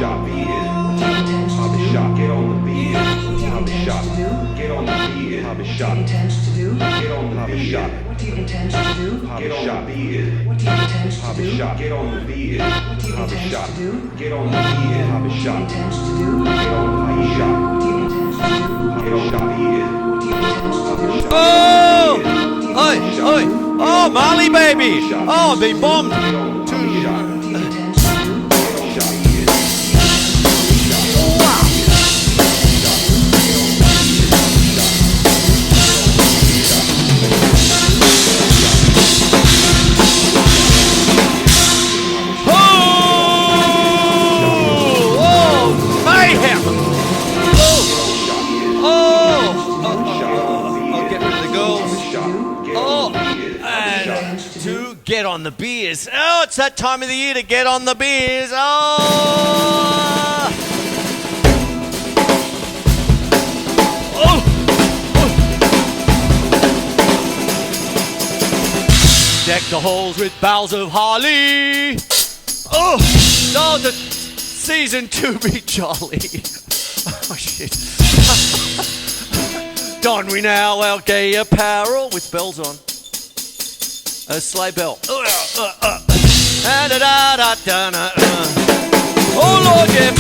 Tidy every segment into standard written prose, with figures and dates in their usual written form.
shop beers. Hobby shop, get on the beers. Hobby shop, get on the beers. Hobby shop, get on the hobby shop. What do you intend to do? Hobby shop beers. What do you intend to Hobby do? shop, get on the beers. What do you Hobby intend shop, to do? get on the beers. Hobby What do you shop, intend to do? get on the hobby shop. What do you intend to do? Get on the beers. What do you intend to do? Oh! Oi! Oi! Oh, Marley baby! Oh, I've been bombed! What do you intend to do? Get on the beers. Oh, it's that time of the year to get on the beers. Oh! Oh! Oh! Deck the halls with boughs of holly. Oh! Oh, the season to be jolly. Oh, shit. Don we now our gay apparel with bells on. A sleigh bell. Oh Lord, yeah.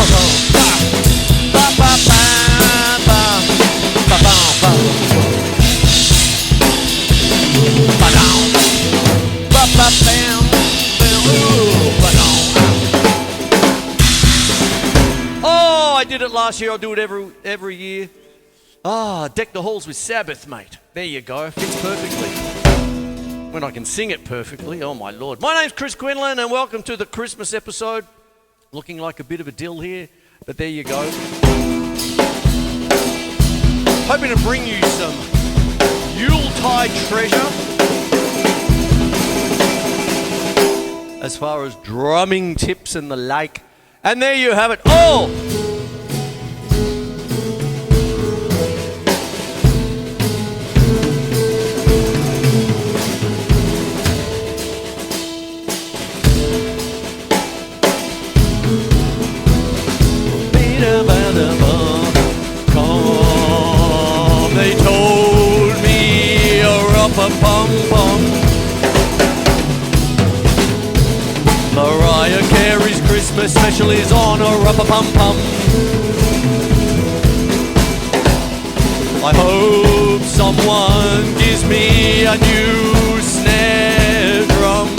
Oh, I did it last year. I'll do it every year. Ah, deck the halls with Sabbath, mate. There you go. Fits perfectly. When I can sing it perfectly, oh my Lord. My name's Chris Quinlan and welcome to the Christmas episode. Looking like a bit of a dill here, but there you go. Hoping to bring you some Yuletide treasure. As far as drumming tips and the like. And there you have it. Oh! They told me a-rumpa-pum-pum. Mariah Carey's Christmas special is on a rumpa-pum-pum. I hope someone gives me a new snare drum.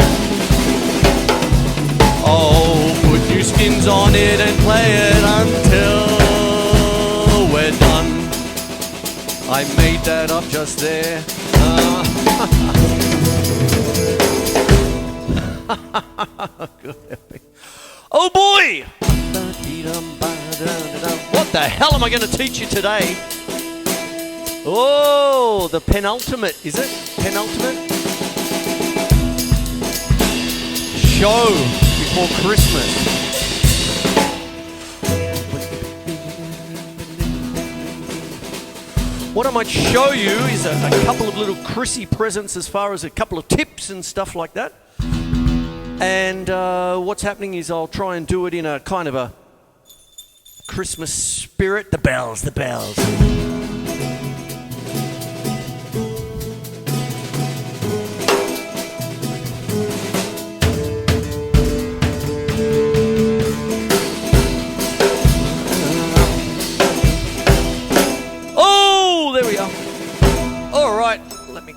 Oh, put new skins on it and play it until we're done. I made that up just there. Oh boy! What the hell am I going to teach you today? Oh, the penultimate, is it? Penultimate? Show before Christmas. What I might show you is a couple of little Chrissy presents as far as a couple of tips and stuff like that. And what's happening is I'll try and do it in a kind of a Christmas spirit. The bells, the bells.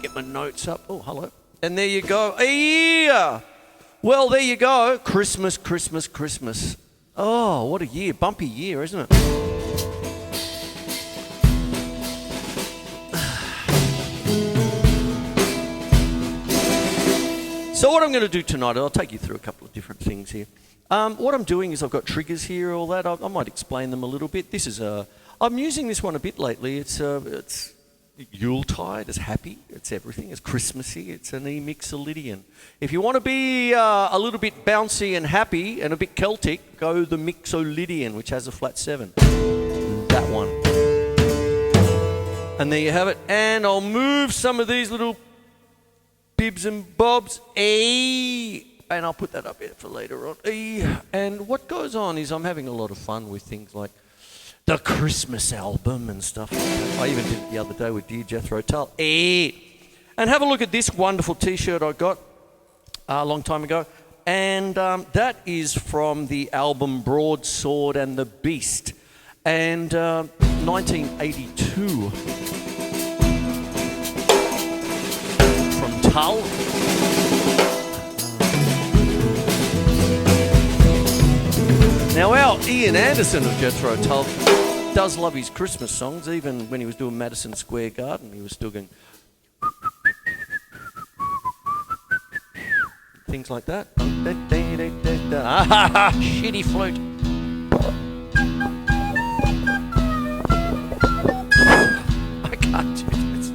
Get my notes up. Oh, hello. And there you go. Yeah. Well, there you go. Christmas, Christmas, Christmas. Oh, what a year. Bumpy year, isn't it? So what I'm going to do tonight, I'll take you through a couple of different things here. What I'm doing is I've got triggers here, all that. I might explain them a little bit. This is I'm using this one a bit lately. It's Yuletide, it's happy, it's everything, it's Christmassy, it's an E-mixolydian. If you want to be a little bit bouncy and happy and a bit Celtic, go the mixolydian, which has a flat 7. That one. And there you have it. And I'll move some of these little bibs and bobs. And I'll put that up here for later on. And what goes on is I'm having a lot of fun with things like the Christmas album and stuff like that. I even did it the other day with Dear Jethro Tull. And have a look at this wonderful T-shirt I got a long time ago. And that is from the album Broadsword and the Beast. And 1982. From Tull. Now our Ian Anderson of Jethro Tull does love his Christmas songs. Even when he was doing Madison Square Garden, he was still going things like that. Shitty flute. I can't do this.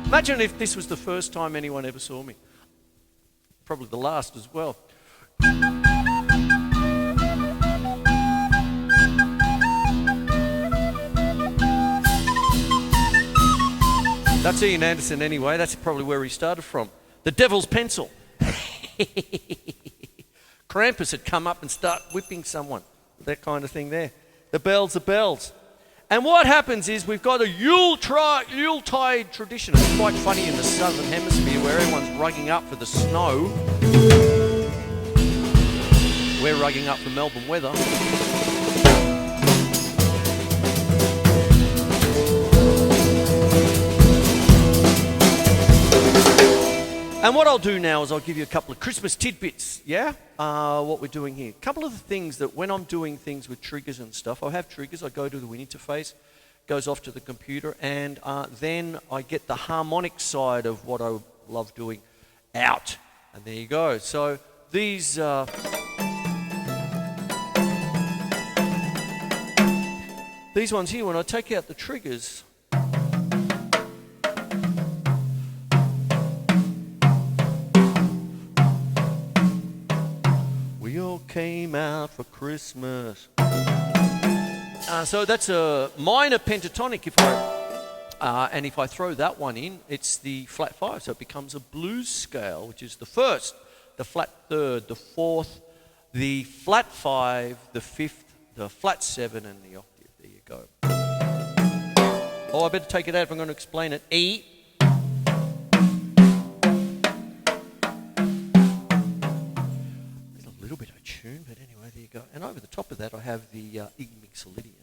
Imagine if this was the first time anyone ever saw me. Probably the last as well. That's Ian Anderson anyway. That's probably where he started from. The Devil's Pencil. Krampus had come up and start whipping someone. That kind of thing there. The bells are bells. And what happens is we've got a Yuletide tradition. It's quite funny in the southern hemisphere where everyone's rugging up for the snow. We're rugging up for Melbourne weather. And what I'll do now is I'll give you a couple of Christmas tidbits, yeah? What we're doing here. A couple of the things that when I'm doing things with triggers and stuff, I have triggers, I go to the interface, goes off to the computer, and then I get the harmonic side of what I love doing out. And there you go. So these... these ones here, when I take out the triggers... We all came out for Christmas. So that's a minor pentatonic. And if I throw that one in, it's the flat 5. So it becomes a blues scale, which is the first, the flat 3rd, the 4th, the flat 5, the 5th, the flat 7, and the octave. There you go. Oh, I better take it out if I'm going to explain it. E. Little bit of a tune, but anyway, there you go. And over the top of that, I have the E Mixolydian.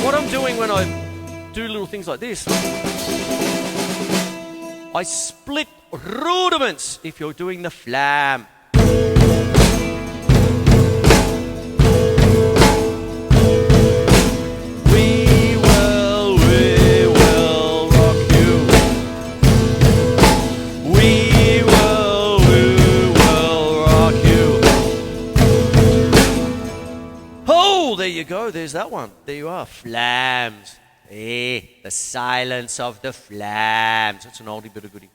What I'm doing when I do little things like this, I split rudiments if you're doing the flam. There you go, there's that one. There you are, flams. The silence of the flams. That's an oldie bit of goodie.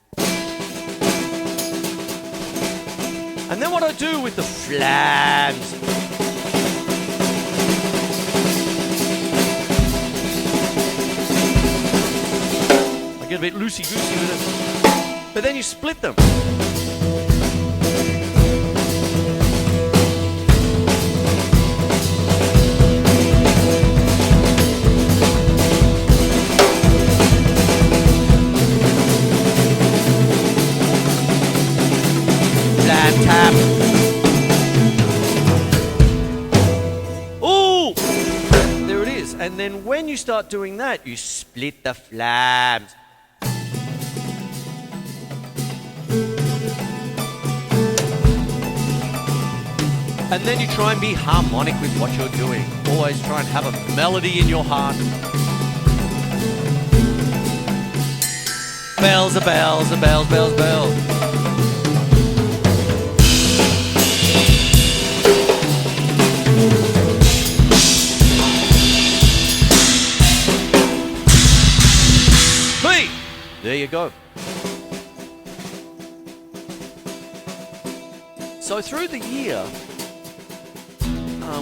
And then what I do with the flams. I get a bit loosey-goosey with it. But then you split them. Tap. Ooh! There it is. And then when you start doing that, you split the flams. And then you try and be harmonic with what you're doing. Always try and have a melody in your heart. Bells are bells, are bells, bells, bells. There you go. So through the year,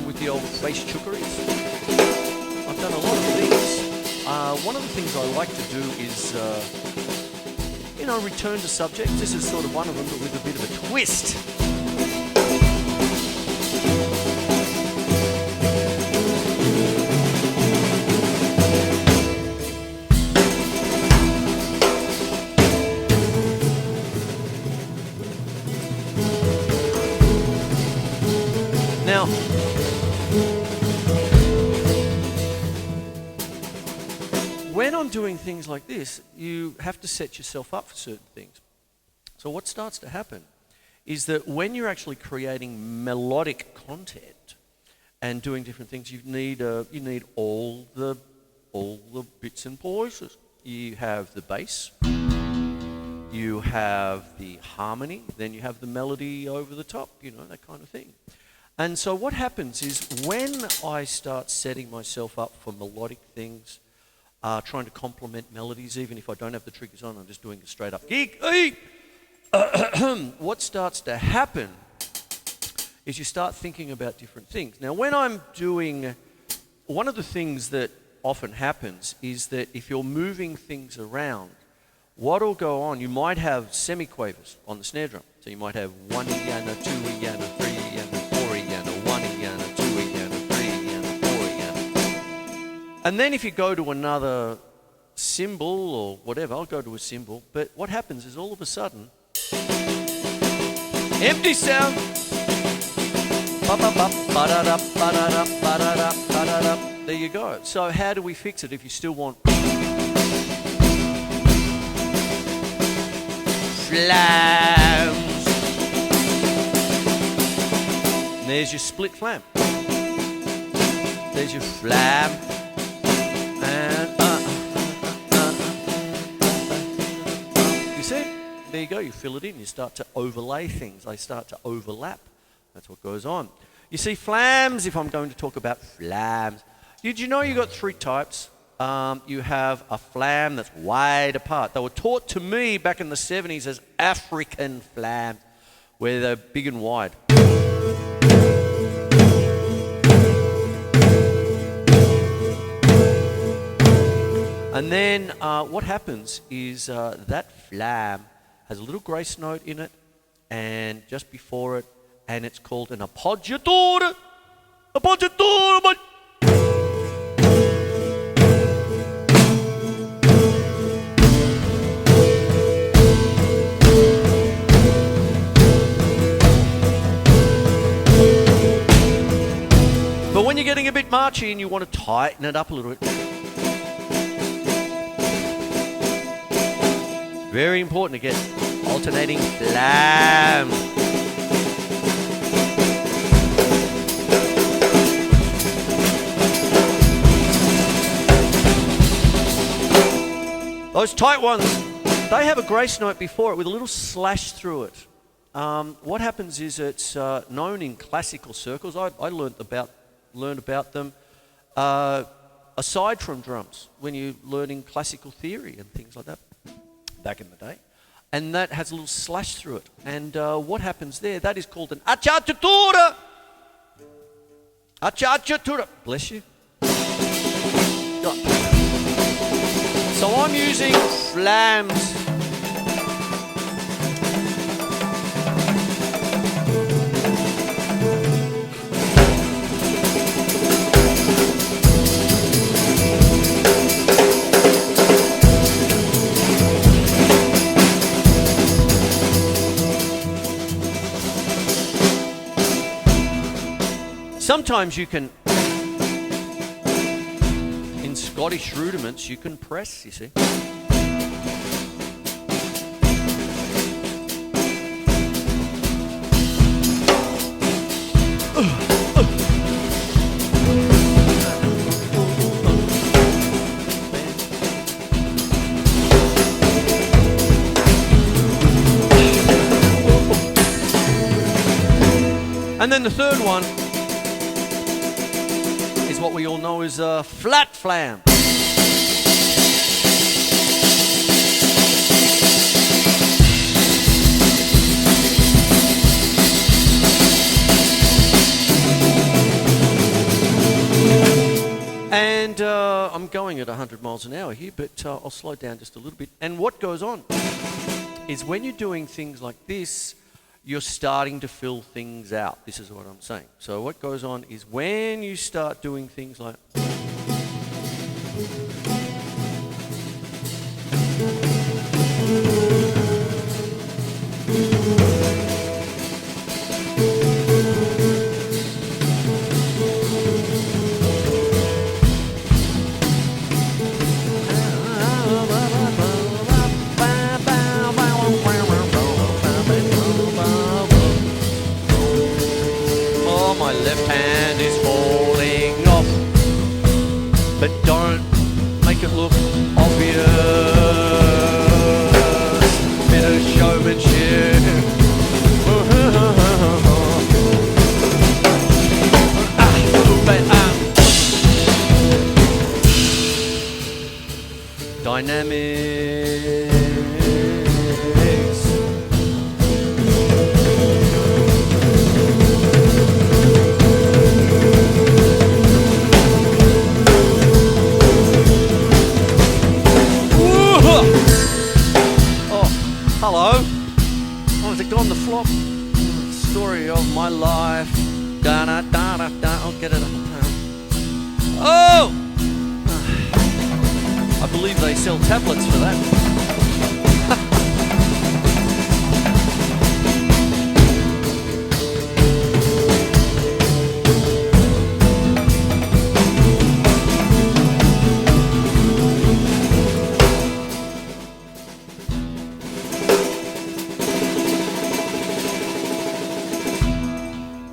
with the old Facechookeries. I've done a lot of things. One of the things I like to do is, return to subjects. This is sort of one of them, but with a bit of a twist. Now, when I'm doing things like this, you have to set yourself up for certain things. So what starts to happen is that when you're actually creating melodic content and doing different things, you need all the bits and pieces. You have the bass, you have the harmony, then you have the melody over the top, that kind of thing. And so what happens is when I start setting myself up for melodic things, trying to complement melodies, even if I don't have the triggers on, I'm just doing a straight up gig. What starts to happen is you start thinking about different things. Now, when I'm doing, one of the things that often happens is that if you're moving things around, what will go on, you might have semiquavers on the snare drum. So you might have 1 yana, 2 yana, 3 yana, 4 yana, 1 yana, 2 yana, 3 yana, 4 yana. And then if you go to another symbol or whatever, I'll go to a symbol, but what happens is all of a sudden, empty sound. There you go. So how do we fix it if you still want flams? And there's your split flam. There's your flam. And you see? There you go. You fill it in. You start to overlay things. They start to overlap. That's what goes on. You see, flams, if I'm going to talk about flams, did you know you got 3 types? You have a flam that's wide apart. They were taught to me back in the 70s as African flams, where they're big and wide. And then what happens is that flam has a little grace note in it, and just before it, and it's called an appoggiatura. Appoggiatura. But when you're getting a bit marchy and you want to tighten it up a little bit, very important to get alternating flam. Those tight ones, they have a grace note before it with a little slash through it. What happens is it's known in classical circles. I learned about them aside from drums when you're learning classical theory and things like that back in the day. And that has a little slash through it. And what happens there, that is called an acciaccatura. Acciaccatura. Bless you. So I'm using flams. Sometimes you can, in Scottish rudiments, you can press, you see. And then the third one is what we all know as a flat flam. And I'm going at 100 miles an hour here, but I'll slow down just a little bit. And what goes on is when you're doing things like this, you're starting to fill things out. This is what I'm saying. So what goes on is when you start doing things like... Oh, my left hand is falling off, but don't make it look obvious. Bit of showmanship. Dynamics. Oh, hello. I was on the flop. Story of my life. Da da da da da. I'll get it up. Oh! I believe they sell tablets for that.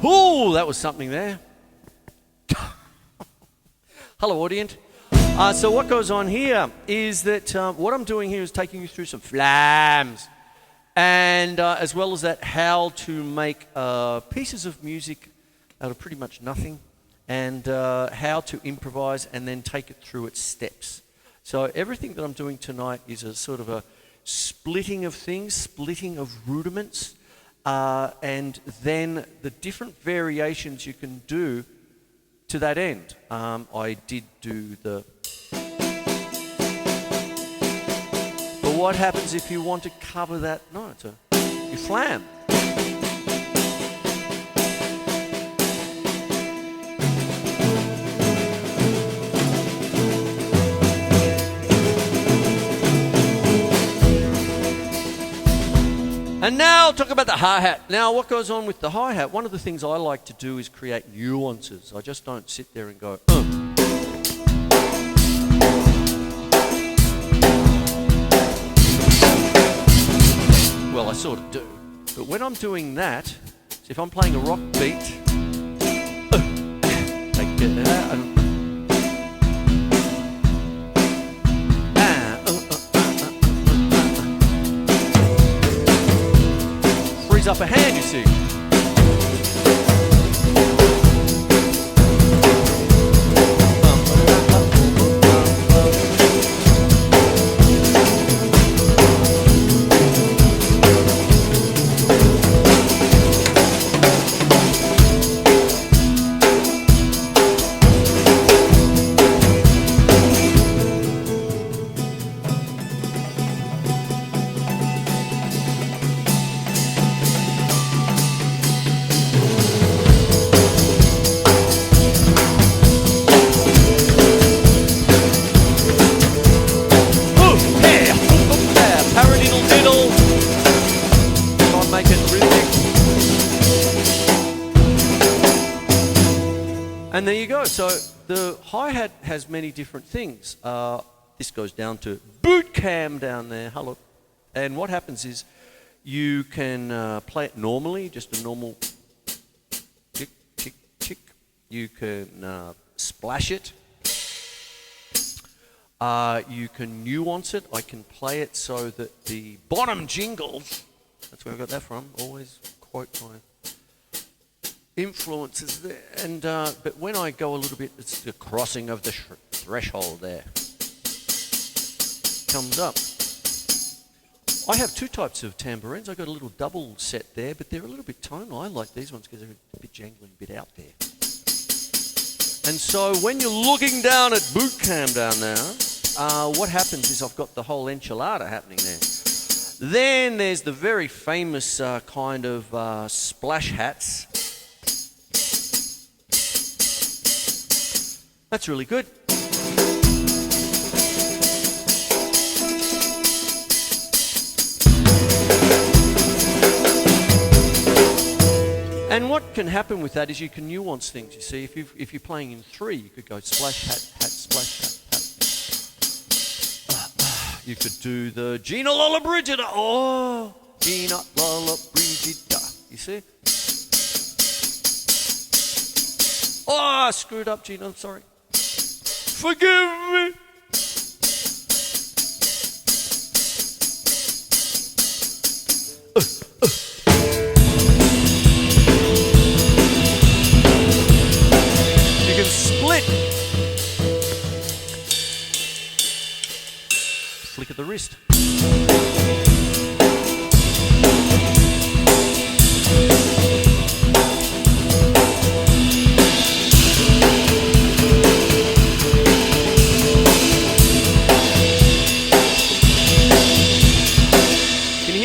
Ooh, that was something there. Hello, audience. So what goes on here is that what I'm doing here is taking you through some flams, and as well as that, how to make pieces of music out of pretty much nothing, and how to improvise and then take it through its steps. So everything that I'm doing tonight is a sort of a splitting of things, splitting of rudiments, and then the different variations you can do to that end. I did do the... But what happens if you want to cover that note? You flam. And now I'll talk about the hi-hat. Now what goes on with the hi-hat, one of the things I like to do is create nuances. I just don't sit there and go, Well, I sort of do. But when I'm doing that, so if I'm playing a rock beat, take it out and frees up a hand, you see. And there you go. So the hi-hat has many different things. This goes down to boot cam down there. Hello. And what happens is you can play it normally, just a normal tick, tick, tick. You can splash it. You can nuance it. I can play it so that the bottom jingles, that's where I got that from, always quote my influences there, and but when I go a little bit, it's the crossing of the threshold there comes up. I have two types of tambourines. I've got a little double set there, but they're a little bit tonal. I like these ones because they're a bit jangling, a bit out there. And so when you're looking down at boot camp down there, what happens is I've got the whole enchilada happening there. Then there's the very famous kind of splash hats. That's really good. And what can happen with that is you can nuance things. You see, if you're playing in 3, you could go splash hat, hat, splash hat, hat. You could do the Gina Lola Brigida. Oh, Gina Lola Brigida. You see? Oh, I screwed up, Gina. I'm sorry. Forgive me. You can split. Flick of the wrist.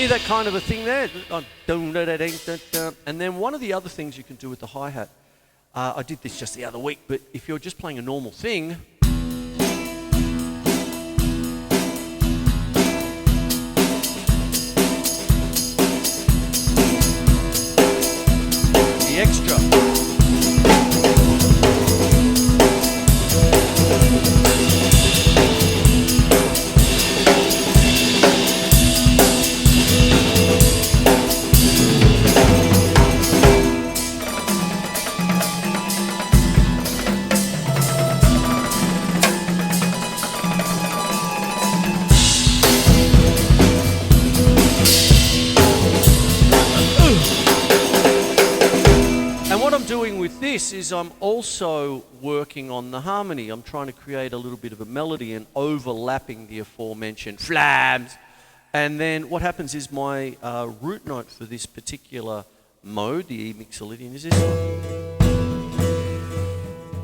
That kind of a thing there. And then one of the other things you can do with the hi-hat, I did this just the other week, but if you're just playing a normal thing, the extra. Doing with this is I'm also working on the harmony. I'm trying to create a little bit of a melody and overlapping the aforementioned flams. And then what happens is my root note for this particular mode, the E mixolydian, is this one.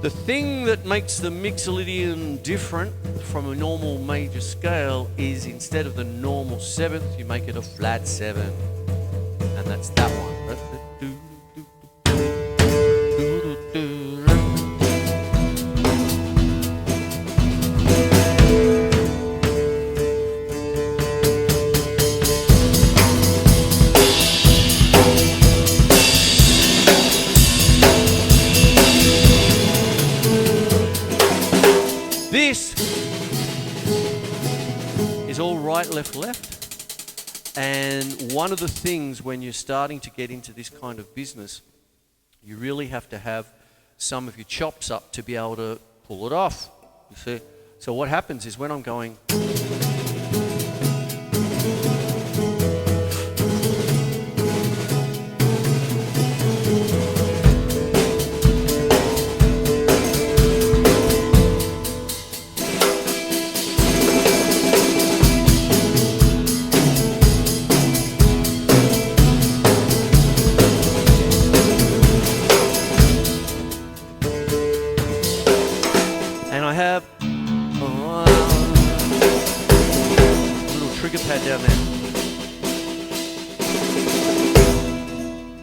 The thing that makes the mixolydian different from a normal major scale is instead of the normal 7th, you make it a flat 7. And that's that one. This is all right, left, left. And one of the things when you're starting to get into this kind of business, you really have to have some of your chops up to be able to pull it off. You see? So what happens is when I'm going...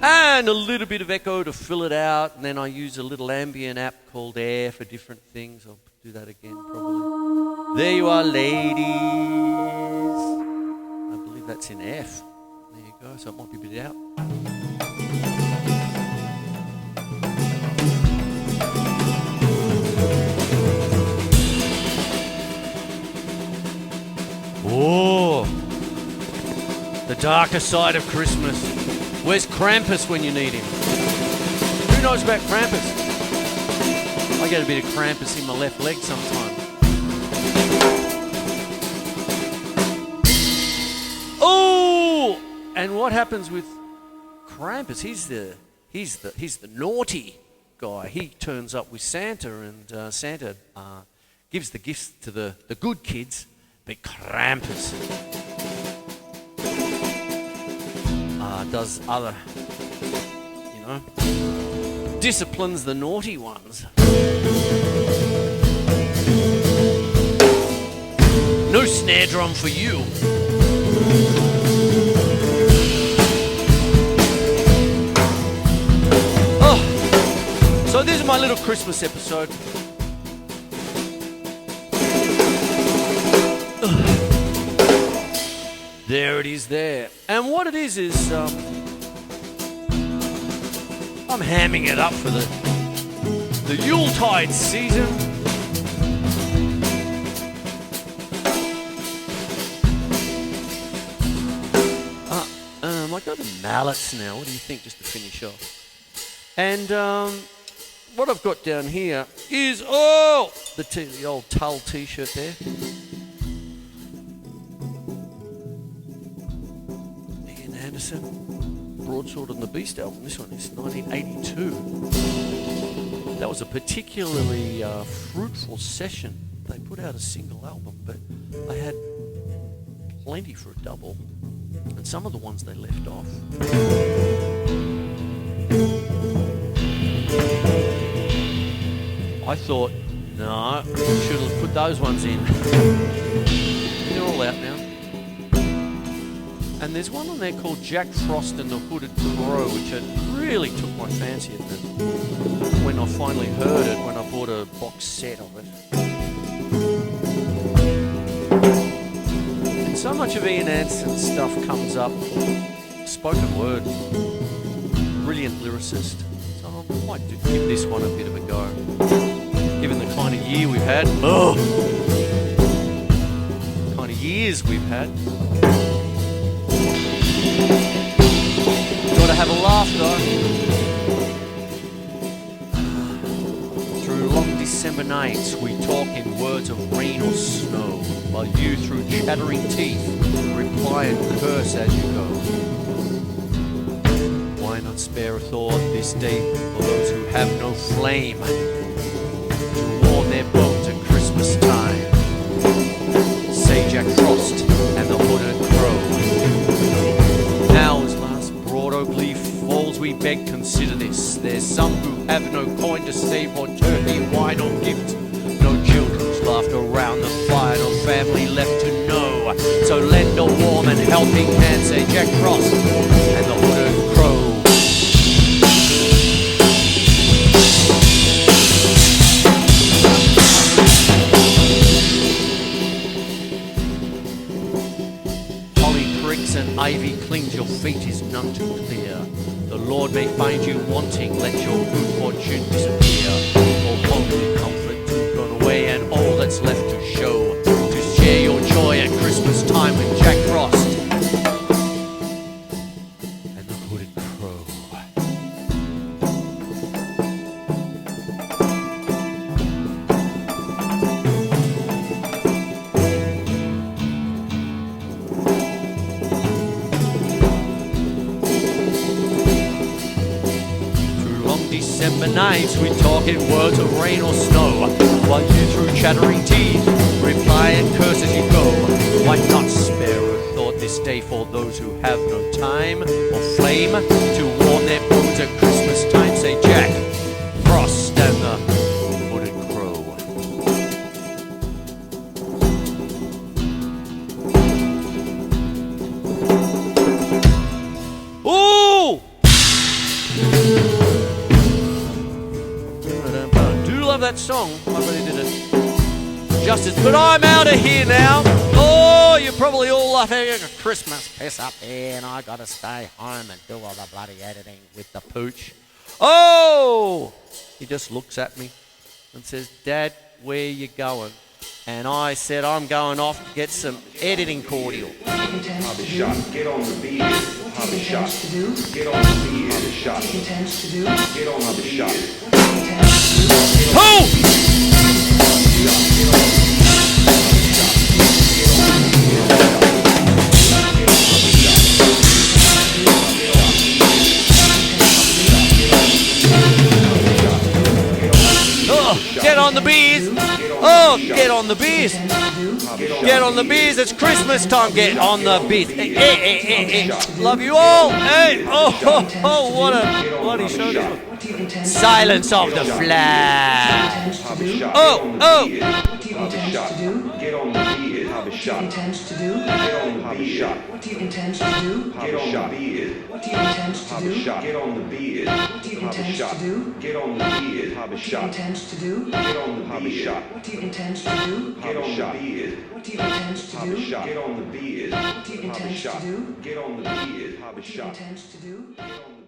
and a little bit of echo to fill it out, and then I use a little ambient app called Air for different things. I'll do that again probably. There you are, ladies. I believe that's in F. There you go, so it might be a bit out. Oh, the darker side of Christmas. Where's Krampus when you need him? Who knows about Krampus? I get a bit of Krampus in my left leg sometimes. Oh! And what happens with Krampus? He's the naughty guy. He turns up with Santa, and Santa gives the gifts to the good kids, but Krampus does other, you know. disciplines the naughty ones. No snare drum for you. Oh, so this is my little Christmas episode. There it is there. And what it is I'm hamming it up for the Yuletide season. I go to mallets now. What do you think, just to finish off? And what I've got down here is the old Tull T-shirt there. Ian Anderson, Broadsword and the Beast album. This one is 1982. That was a particularly fruitful session. They put out a single album, but they had plenty for a double. And some of the ones they left off. I thought, no, should have put those ones in. They're all out now. And there's one on there called Jack Frost and the Hooded Crow, which really took my fancy when I finally heard it, when I bought a box set of it. So much of Ian Anderson's stuff comes up, spoken word, brilliant lyricist. So I might give this one a bit of a go, given the kind of year we've had. Kind of years we've had. Got to have a laugh though. Through long December nights, we talk in words of rain or snow, while you through chattering teeth reply and curse as you go. Why not spare a thought this day for those who have no flame to warm their bones at Christmas time? Say Jack Frost and the Hooded Crow. Now as last broad oak leaf falls, we beg consider this. There's some who have no coin to save or turkey, wine or gift, no children's laughter around the fire, no family left to know. So lend a warm and helping hand, say Jack Frost and the Hooded Crow. Holly pricks and ivy clings, your fate is none too clear. The Lord may find you wanting, let your good fortune disappear. All homely comfort too gone away, and all that's left to show, to share your joy at Christmas time with Jack Frost and the Hooded Crow. December nights, we talk in words of rain or snow, while you through chattering teeth reply and curse as you go. Why not spare a thought this day for those who have no time or flame to warm their bones at Christmas time? Say Jack Frost and the Hooded Crow. Ooh! Love that song. I really did it justice. But I'm out of here now. Oh, you're probably all laughing at a Christmas piss up here, and I gotta stay home and do all the bloody editing with the pooch. Oh! He just looks at me and says, Dad, where you going? And I said, I'm going off to get some editing cordial. Have a shot. Get on the beat. Have a shot. Get on the beat. Have a shot. Get on the shot. Who? Oh, get on the bees. Oh, get on the bees. Get on the bees. It's Christmas time. Get on the bees. Hey, hey, hey, hey, hey. Love you all. Hey. Oh, what a bloody show this was. Silence of the flag. Have a shot. Oh, oh. What do you Have a intend shot. to do? Get on the beard. Have a What do you shot. intend to do? Get on the What beard. do you intend to do? Have a shot. What do you intend to Have a do? shot. Get on the beard. What do you Have a intend shot. to do? Get on the beard. Have a What do you shot. intend to do? Get on the have a shot. What do you intend to do? Get on the beard. What do you intend to Have a do? shot. Get on the beard. What do you Have a intend to shot. do? Get on the beard. Have a What do you shot. intend to do? Get on the